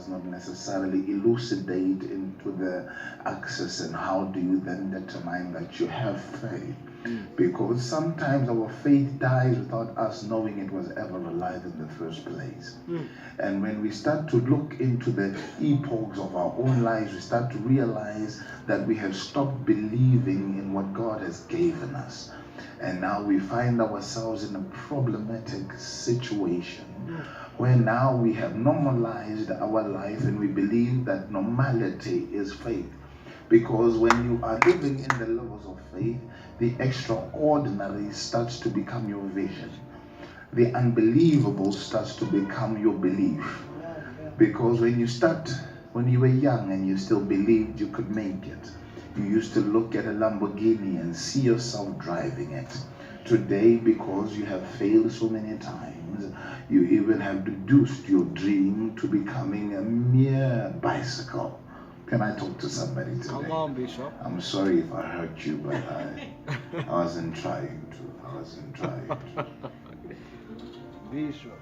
does not necessarily elucidate into the access and how do you then determine that you have faith. Because sometimes our faith dies without us knowing it was ever alive in the first place. And when we start to look into the epochs of our own lives, we start to realize that we have stopped believing in what God has given us. And now we find ourselves in a problematic situation where now we have normalized our life and we believe that normality is faith. Because when you are living in the levels of faith, the extraordinary starts to become your vision. The unbelievable starts to become your belief. Because when you were young and you still believed you could make it, you used to look at a Lamborghini and see yourself driving it. Today, because you have failed so many times, you even have reduced your dream to becoming a mere bicycle. Can I talk to somebody today? Come on, Bishop. I'm sorry if I hurt you, but I wasn't trying to. Bishop.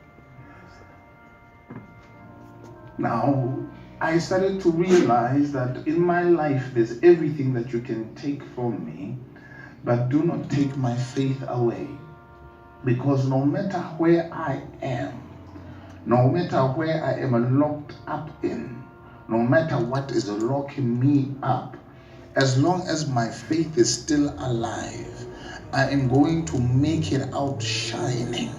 Now, I started to realize that in my life there's everything that you can take from me, but do not take my faith away. Because no matter where I am, no matter where I am locked up in, no matter what is locking me up, as long as my faith is still alive, I am going to make it out shining.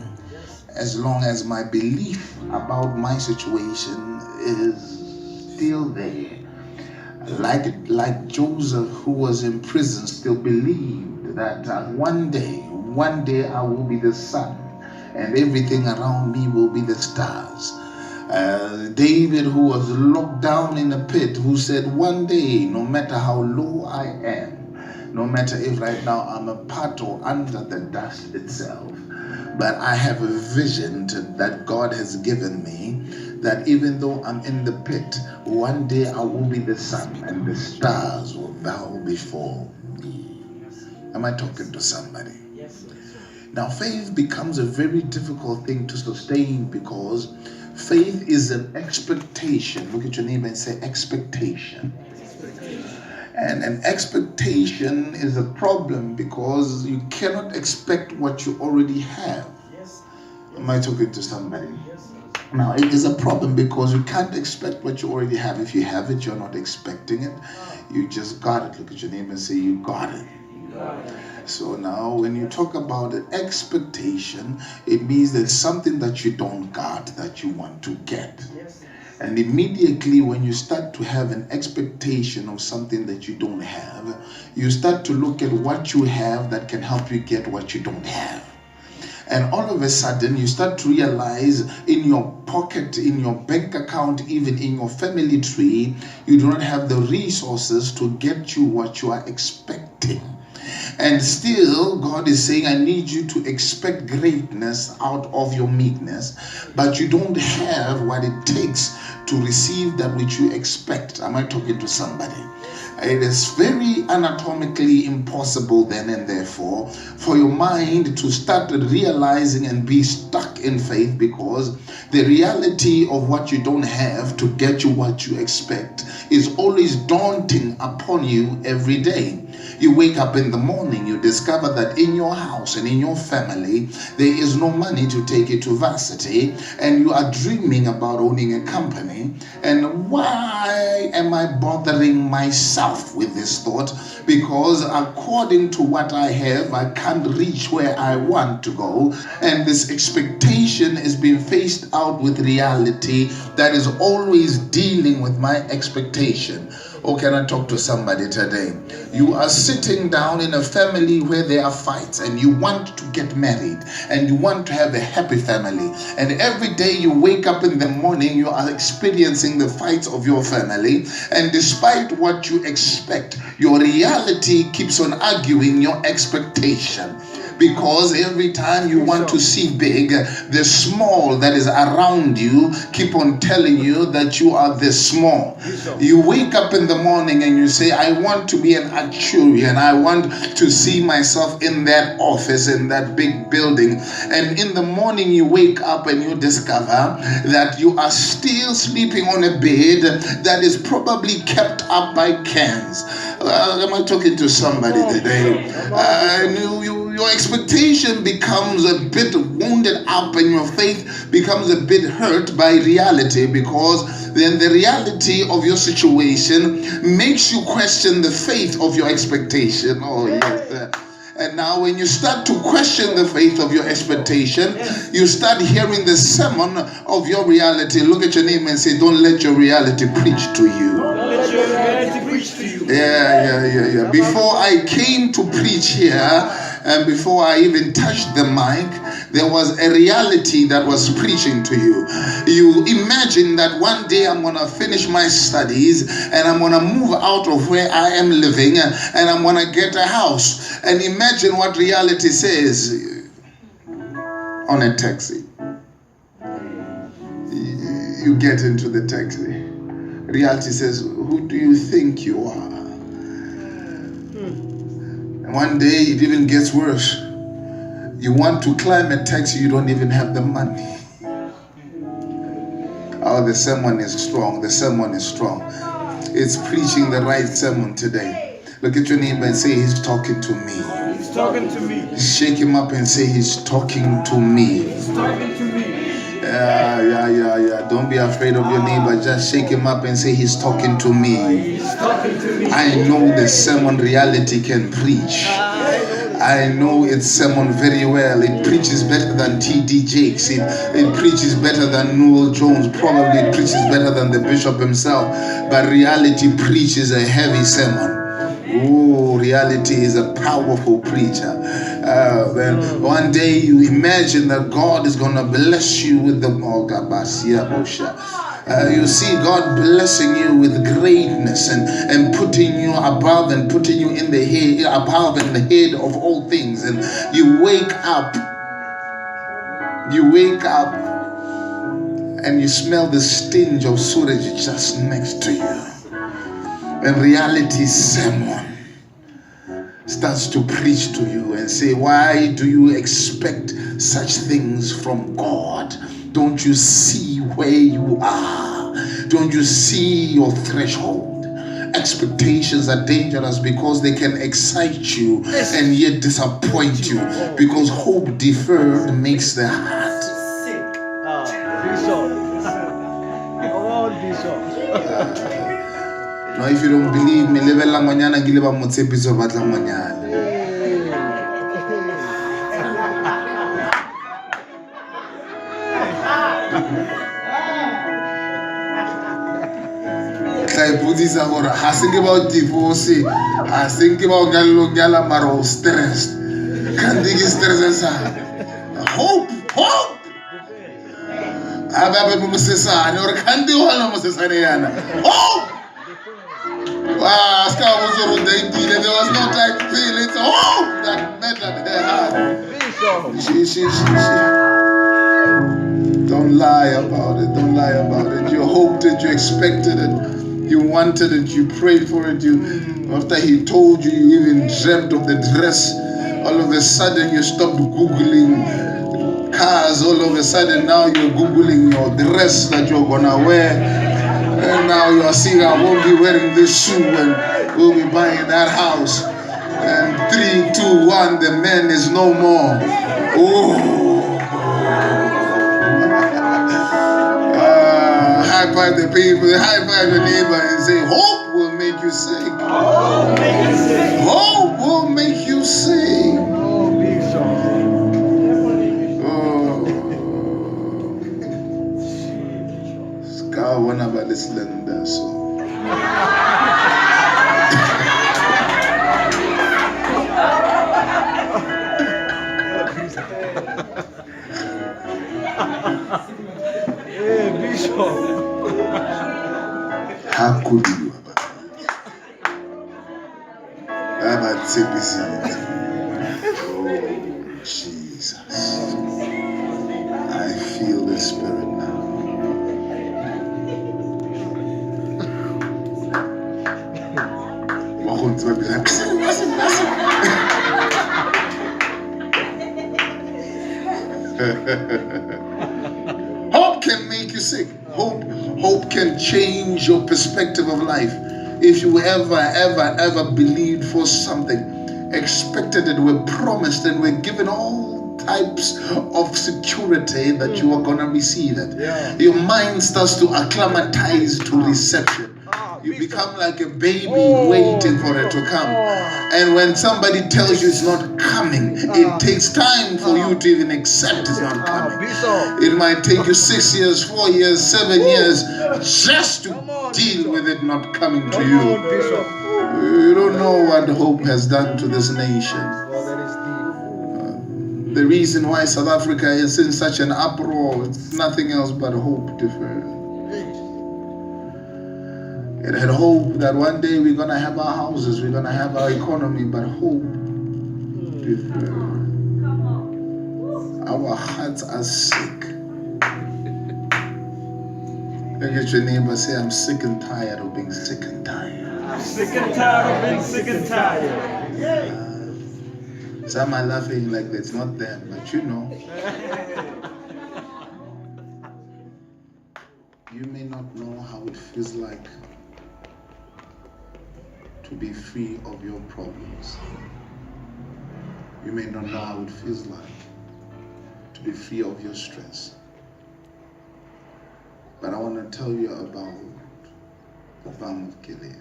As long as my belief about my situation is still there. Like Joseph, who was in prison, still believed that one day I will be the sun and everything around me will be the stars. David, who was locked down in a pit, who said, one day, no matter how low I am, no matter if right now I'm a part or under the dust itself, but I have a vision that God has given me, that even though I'm in the pit, one day I will be the sun and the stars will bow before me. Am I talking to somebody? Yes, sir. Now, faith becomes a very difficult thing to sustain because faith is an expectation. Look at your neighbor and say expectation. And an expectation is a problem because you cannot expect what you already have. Yes. Am I talking to somebody? Yes, sir. Now, it is a problem because you can't expect what you already have. If you have it, you're not expecting it. You just got it. Look at your neighbor and say, you got it. So now, when you talk about an expectation, it means there's something that you don't got that you want to get. Yes. And immediately when you start to have an expectation of something that you don't have, you start to look at what you have that can help you get what you don't have. And all of a sudden, you start to realize in your pocket, in your bank account, even in your family tree, you do not have the resources to get you what you are expecting. And still, God is saying, I need you to expect greatness out of your meekness, but you don't have what it takes to receive that which you expect. Am I talking to somebody? It is very anatomically impossible then and therefore for your mind to start realizing and be stuck in faith, because the reality of what you don't have to get you what you expect is always daunting upon you every day. You wake up in the morning, you discover that in your house and in your family, there is no money to take you to varsity, and you are dreaming about owning a company. And why am I bothering myself with this thought? Because according to what I have, I can't reach where I want to go. And this expectation is being faced out with reality that is always dealing with my expectation. Or can I talk to somebody today? You are sitting down in a family where there are fights, and you want to get married and you want to have a happy family. And every day you wake up in the morning, you are experiencing the fights of your family. And despite what you expect, your reality keeps on arguing your expectation. Because every time you want to see big, the small that is around you keep on telling you that you are this small. You wake up in the morning and you say, I want to be an actuarian. I want to see myself in that office, in that big building. And in the morning you wake up and you discover that you are still sleeping on a bed that is probably kept up by cans. Am I talking to somebody today? Your expectation becomes a bit wounded up and your faith becomes a bit hurt by reality, because then the reality of your situation makes you question the faith of your expectation. Oh, yes. And now when you start to question the faith of your expectation, you start hearing the sermon of your reality. Look at your neighbor and say, don't let your reality preach to you. Don't let your reality preach to you. Yeah. Before I came to preach here, and before I even touched the mic, there was a reality that was preaching to you. You imagine that one day I'm going to finish my studies and I'm going to move out of where I am living and I'm going to get a house. And imagine what reality says on a taxi. You get into the taxi. Reality says, who do you think you are? And one day it even gets worse. You want to climb a taxi, you don't even have the money. Oh, the sermon is strong. The sermon is strong. It's preaching the right sermon today. Look at your neighbor and say, he's talking to me. He's talking to me. Shake him up and say, he's talking to me. He's talking to me. Yeah. Don't be afraid of your neighbor. Just shake him up and say, he's talking to me. He's talking to me. I know the sermon reality can preach. I know its sermon very well. It preaches better than T.D. Jakes. It preaches better than Noel Jones. Probably it preaches better than the bishop himself. But reality preaches a heavy sermon. Oh, reality is a powerful preacher. When one day you imagine that God is going to bless you with the you see God blessing you with greatness and putting you above and putting you in the head, above and the head of all things. And you wake up and you smell the stench of sewage just next to you. And reality sermon starts to preach to you and say, why do you expect such things from God? Don't you see where you are? Don't you see your threshold? Expectations are dangerous because they can excite you and yet disappoint you, because hope deferred makes the heart sick. Now if you don't believe me, level la manyana ngile ba motsepiso batla manyana. I put this over. I think about divorce. I think about gala maro stress. Can't think stress. Hope. Ababe musesane or can't do all musesane. Hope. There was no time to feel it. Hope that mattered her heart. She. Don't lie about it. Don't lie about it. You hoped it. You expected it. You wanted it, you prayed for it, after he told you, you even dreamt of the dress. All of a sudden you stopped Googling cars. All of a sudden now you're Googling your dress that you're gonna wear. And now you are saying, I won't be wearing this shoe and we'll be buying that house. And 3, 2, 1, the man is no more. Oh. High five the people, high five your neighbor and say, hope will make you sing. Hope will make you sing. Ska wana balislenda so. Bishop. How could you? About Jesus. I feel the Spirit now. Hope can make you sick. Hope can change your perspective of life. If you ever believed for something, expected it, were promised and were given all types of security that you are gonna receive it. Yeah. Your mind starts to acclimatize to reception. You become like a baby waiting for it to come. And when somebody tells you it's not coming, it takes time for you to even accept it's not coming. It might take you 6 years, 4 years, 7 years just to deal with it not coming to you. You don't know what hope has done to this nation. The reason why South Africa is in such an uproar, it's nothing else but hope deferred. It had hope that one day we're going to have our houses, we're going to have our economy, but hope deferred. Our hearts are sick. Look at your neighbor, say, I'm sick and tired of being sick and tired. I'm sick and tired of being sick and tired. Some are laughing like it's not them, but you know. You may not know how it feels like to be free of your problems. You may not know how it feels like to be free of your stress. But I want to tell you about the balm of Gilead.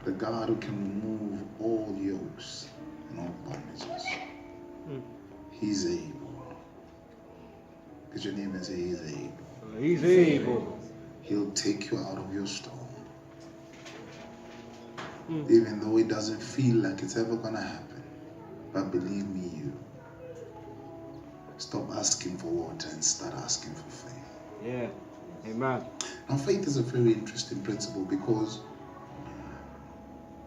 The God who can remove all yokes and all bondages. He's able. Get your name and say, He's able. He's able. He'll take you out of your storm. Even though it doesn't feel like it's ever going to happen. But believe me, you. Stop asking for water and start asking for faith. Yeah. Amen. Now, faith is a very interesting principle because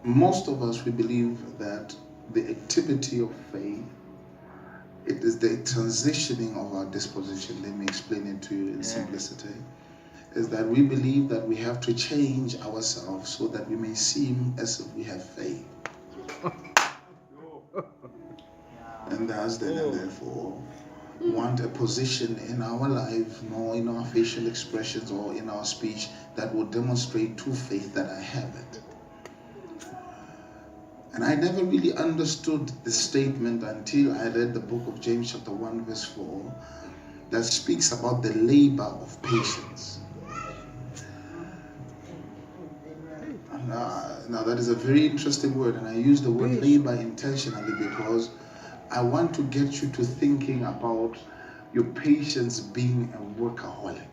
most of us, we believe that the activity of faith, it is the transitioning of our disposition. Let me explain it to you in simplicity. Is that we believe that we have to change ourselves so that we may seem as if we have faith. And thus, then and therefore, want a position in our life, nor in our facial expressions or in our speech that will demonstrate true faith that I have it. And I never really understood the statement until I read the book of James chapter 1 verse 4 that speaks about the labor of patience. Now that is a very interesting word, and I use the word labor intentionally because I want to get you to thinking about your patience being a workaholic.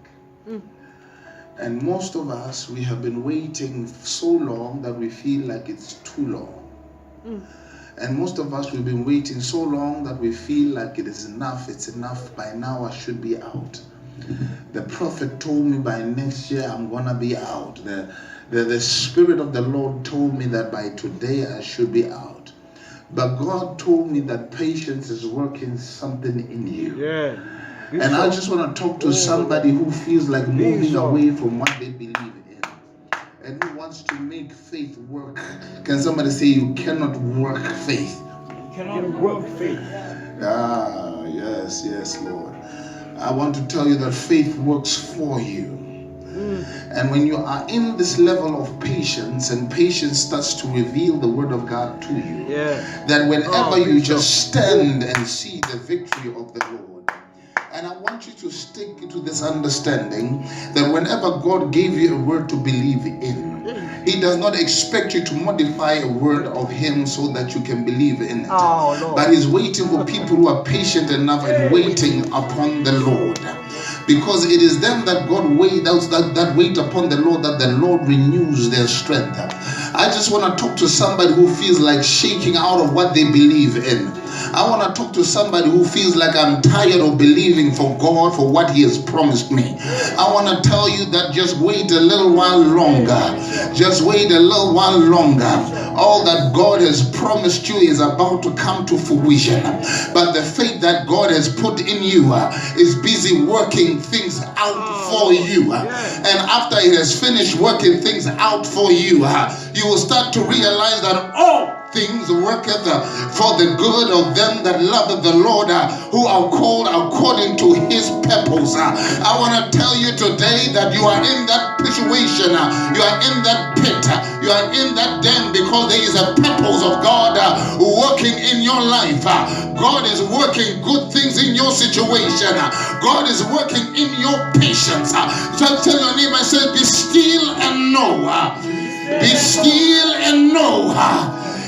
And most of us, we have been waiting so long that we feel like it's too long. And most of us, we've been waiting so long that we feel like it is enough. It's enough. By now, I should be out. The prophet told me by next year, I'm going to be out. The Spirit of the Lord told me that by today, I should be out. But God told me that patience is working something in you. Yeah. And I just want to talk to somebody who feels like moving away from what they believe in and who wants to make faith work. Can somebody say you cannot work faith? You cannot work faith. Ah, yes, Lord. I want to tell you that faith works for you. And when you are in this level of patience, and patience starts to reveal the word of God to you, that whenever you just stand and see the victory of the Lord, and I want you to stick to this understanding that whenever God gave you a word to believe in, He does not expect you to modify a word of Him so that you can believe in it. But He's waiting for people who are patient enough and waiting upon the Lord. Because it is them that God that wait upon the Lord that the Lord renews their strength. I just want to talk to somebody who feels like shaking out of what they believe in. I want to talk to somebody who feels like I'm tired of believing for God for what He has promised me. I want to tell you that just wait a little while longer. Just wait a little while longer. All that God has promised you is about to come to fruition. But the faith that God has put in you is busy working things out for you. And after it has finished working things out for you, you will start to realize that all things worketh for the good of them that love the Lord, who are called according to his purpose. I want to tell you today that you are in that situation, you are in that pit, you are in that den because there is a purpose of God working in your life. God is working good things in your situation. God is working in your patience. So tell your neighbor, I say, be still and know. Be still and know.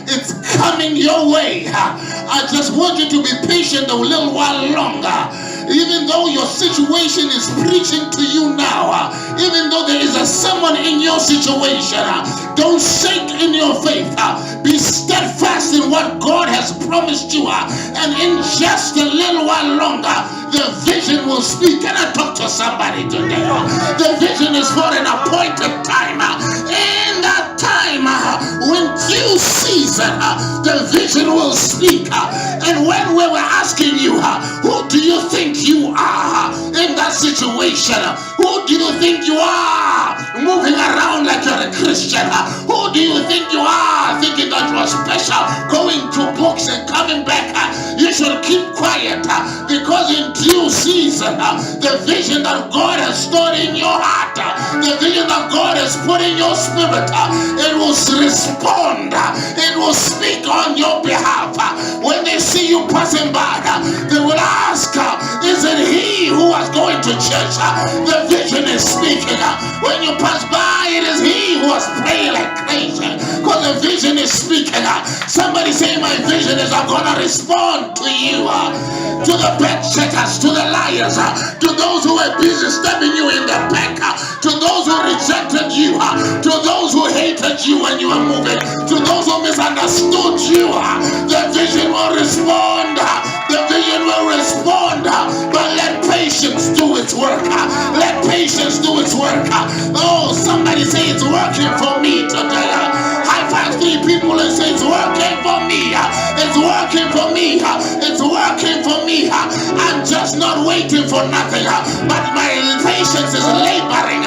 It's coming your way. I just want you to be patient a little while longer. Even though your situation is preaching to you now, even though there is a sermon in your situation, don't shake in your faith. Be steadfast in what God has promised you, and in just a little while longer, the vision will speak. Can I talk to somebody today? The vision is for an appointed time. In that time, when due season, the vision will speak. And when we were asking you, who do you think you are in that situation? Who do you think you are moving around like you're a Christian? Who do you think you are thinking that you are special, going to books and coming back? You should keep quiet, because in due season, the vision that God has stored in your heart, the vision that God has put in your spirit, it will respond, it will speak on your behalf. When they see you passing by, they will ask, is it he who was going to church? The vision is speaking. When you pass by, it is he who was praying like crazy, because the vision is speaking. Somebody say, my vision is I'm going to respond to you, to the back checkers, to the liars, to those who were busy stabbing you in the back, to those who rejected you, to those who hated you when you were moving, to those who misunderstood you. The vision will respond. The vision will respond. But let patience do its work. Let patience do its work. Oh, somebody say it's working for me today. High five 3 people and say it's working for me. It's working for me. It's working for me. I'm just not waiting for nothing, but my patience is laboring.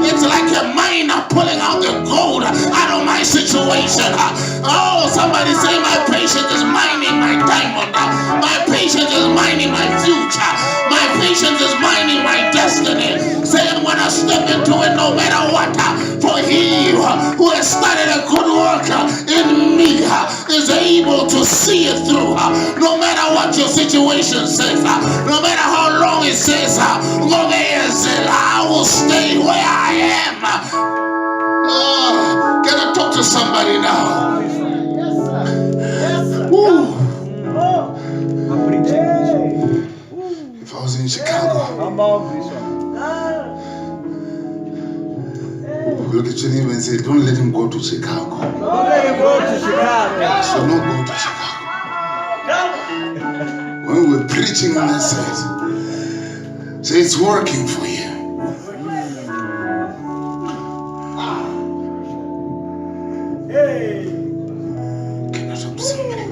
It's like a miner pulling out the gold out of my situation. Oh, somebody say my patience is mining my diamond. My patience is mining my future. My patience is mining my destiny. Say I'm gonna step into it no matter what. For he who has started a good work in me is able to see it through. No matter what your situation says, no matter how long it says, I will stay where I am. Can I talk to somebody now? If I was in Chicago, look at your neighbor and say, don't let him go to Chicago. Don't let him go to Chicago. So don't go to Chicago. When we're preaching on that side, say it's working for you. Can I talk to somebody?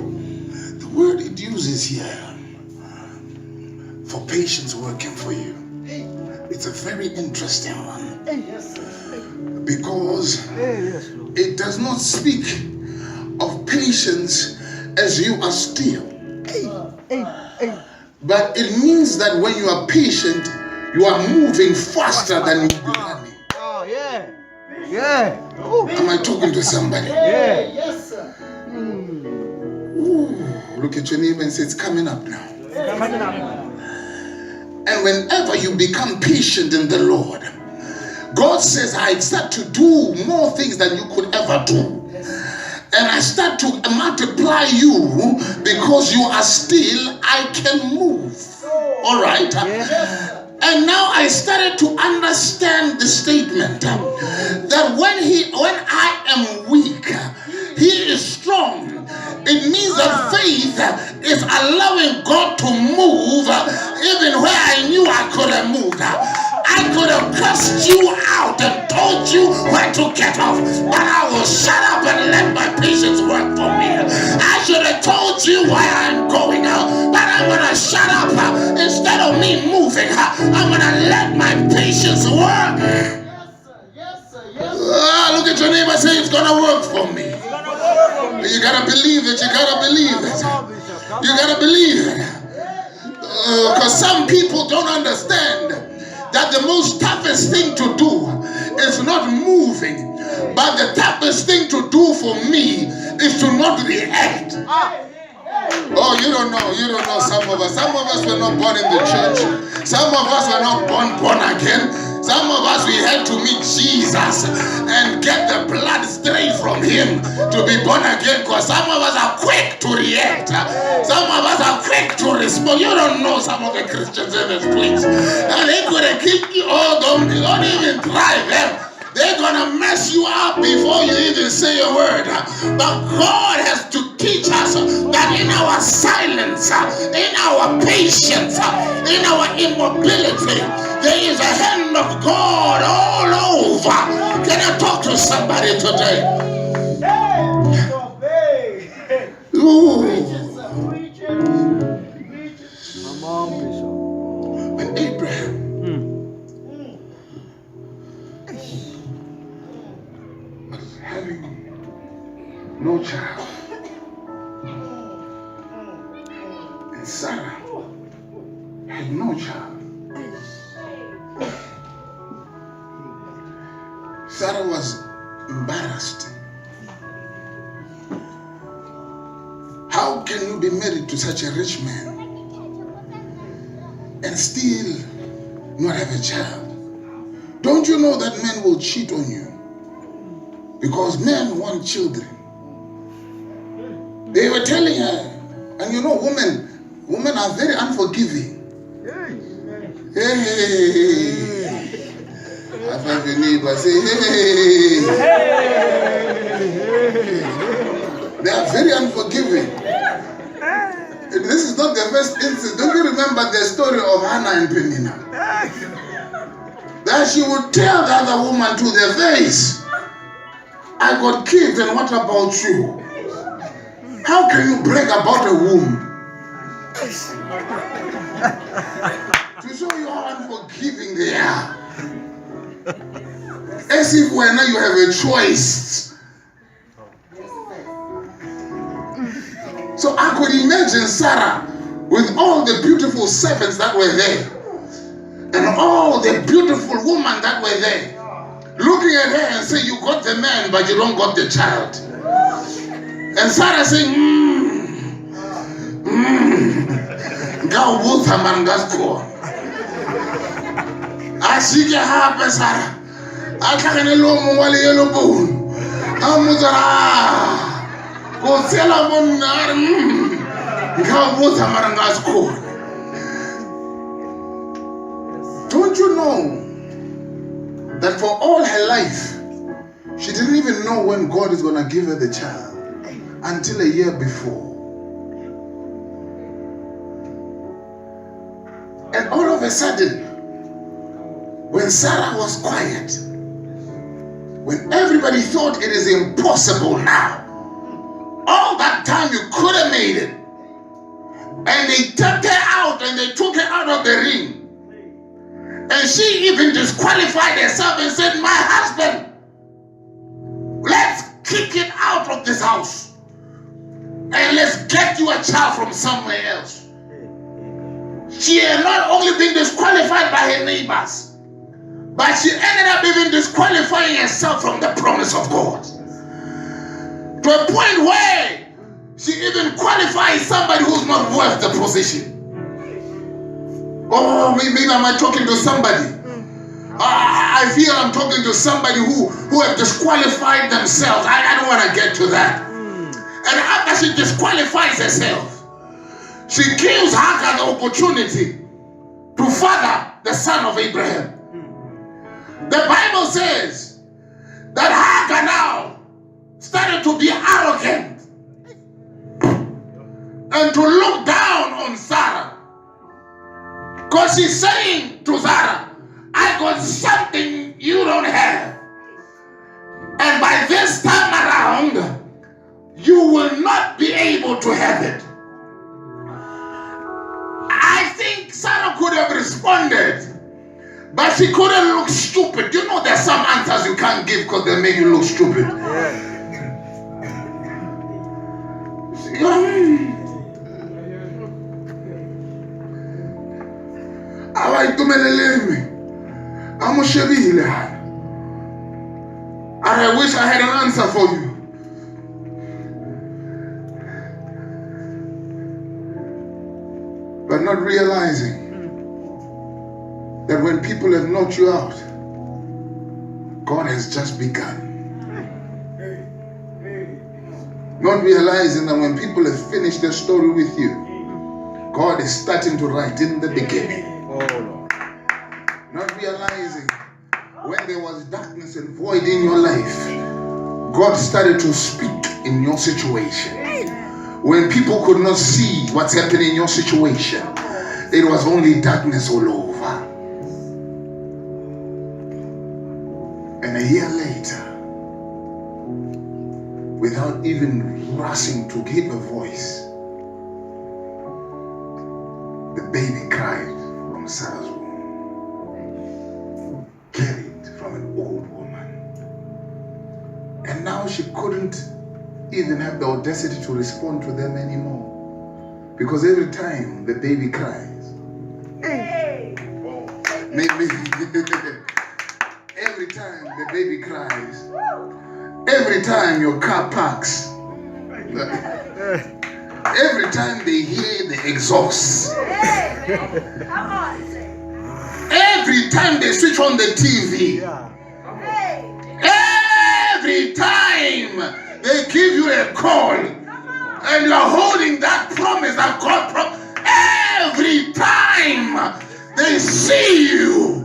The word it uses here for patience working for you, it's a very interesting one, because it does not speak of patience as you are still, but it means that when you are patient, you are moving faster than you are running. Oh, yeah. Yeah. Am I talking to somebody? Yeah. Yes, sir. Ooh, look at your neighbor and say, it's coming up now. Coming up. And whenever you become patient in the Lord, God says, I start to do more things than you could ever do. And I start to multiply you because you are still, I can move. All right? Yeah. And now I started to understand the statement that when I am weak, he is strong. It means that faith is allowing God to move even where I knew I could have moved. I could have cussed you out and told told you when to get off, but I will shut up and let my patience work for me. I should have told you why I'm going out, but I'm going to shut up. Instead of me moving, I'm going to let my patience work. Look at your neighbor, say it's going to work for me. You got to believe it. You got to believe it. You got to believe it. Because some people don't understand that the most toughest thing to do is not moving, but the toughest thing to do for me is to not react. Oh, you don't know some of us. Some of us were not born in the church. Some of us were not born again. Some of us, we had to meet Jesus and get the blood straight from him to be born again, because some of us are quick to react. Some of us are quick to respond. You don't know some of the Christians in the streets. And they could have kicked you. Oh, don't even try them. They're going to mess you up before you even say a word. But God has to teach us that in our silence, in our patience, in our immobility, there is a hand of God all over. Can I talk to somebody today? Ooh. When Abraham having no child, and Sarah had no child. Sarah was embarrassed. How can you be married to such a rich man and still not have a child? Don't you know that men will cheat on you? Because men want children. They were telling her, and you know, women are very unforgiving. Hey. I find your neighbor say, hey. They are very unforgiving. This is not the first instance. Don't you remember the story of Hannah and Penina? That she would tell the other woman to their face, I got kids, and what about you? How can you brag about a womb? To show you how unforgiving they are. As if now you have a choice. So I could imagine Sarah with all the beautiful servants that were there and all the beautiful women that were there, looking at her and saying, you got the man, but you don't got the child. And Sarah saying, Go both a man that's cool. I see you happen, Sarah. I can't alone while yellow bone. I'm with go tell a woman, Go both a man that's cool. Don't you know that for all her life, she didn't even know when God is going to give her the child until a year before. And all of a sudden, when Sarah was quiet, when everybody thought it is impossible now, all that time you could have made it, and they took her out and they took her out of the ring. And she even disqualified herself and said, my husband, let's kick it out of this house and let's get you a child from somewhere else. She had not only been disqualified by her neighbors, but she ended up even disqualifying herself from the promise of God. To a point where she even qualifies somebody who's not worth the position. Oh, maybe am I talking to somebody? I feel I'm talking to somebody who have disqualified themselves. I don't want to get to that. And after she disqualifies herself, she gives Hagar the opportunity to father the son of Abraham. The Bible says that Hagar now started to be arrogant and to look down on Sarah. Because she's saying to Sarah, I got something you don't have. this time around, you will not be able to have it. I think Sarah could have responded, but she couldn't look stupid. You know, there's some answers you can't give because they make you look stupid. And I wish I had an answer for you. But not realizing that when people have knocked you out, God has just begun. Not realizing that when people have finished their story with you, God is starting to write in the beginning. Not realizing when there was darkness and void in your life, God started to speak in your situation. When people could not see what's happening in your situation, it was only darkness all over. And a year later, without even rushing to give a voice, the baby cried from Sarah's womb, carried from an old woman. And now she couldn't even have the audacity to respond to them anymore. Because every time the baby cries, every time the baby cries, every time your car parks, every time they hear the exhaust, every time they switch on the TV, every time they give you a call and you're holding that promise that God promised, every time they see you,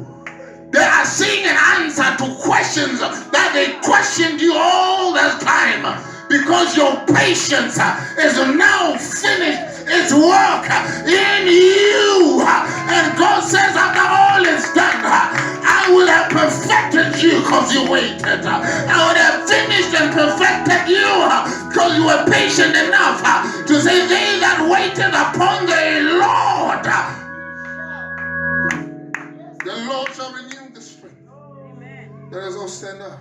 they are seeing an answer to questions that they questioned you all the time, because your patience is now finished its work in you. And God says, after all is done, I will have perfected you because you waited. I would have finished and perfected you because you were patient enough to say, they that waited upon the Lord, the Lord shall renew the strength. Let us all stand up.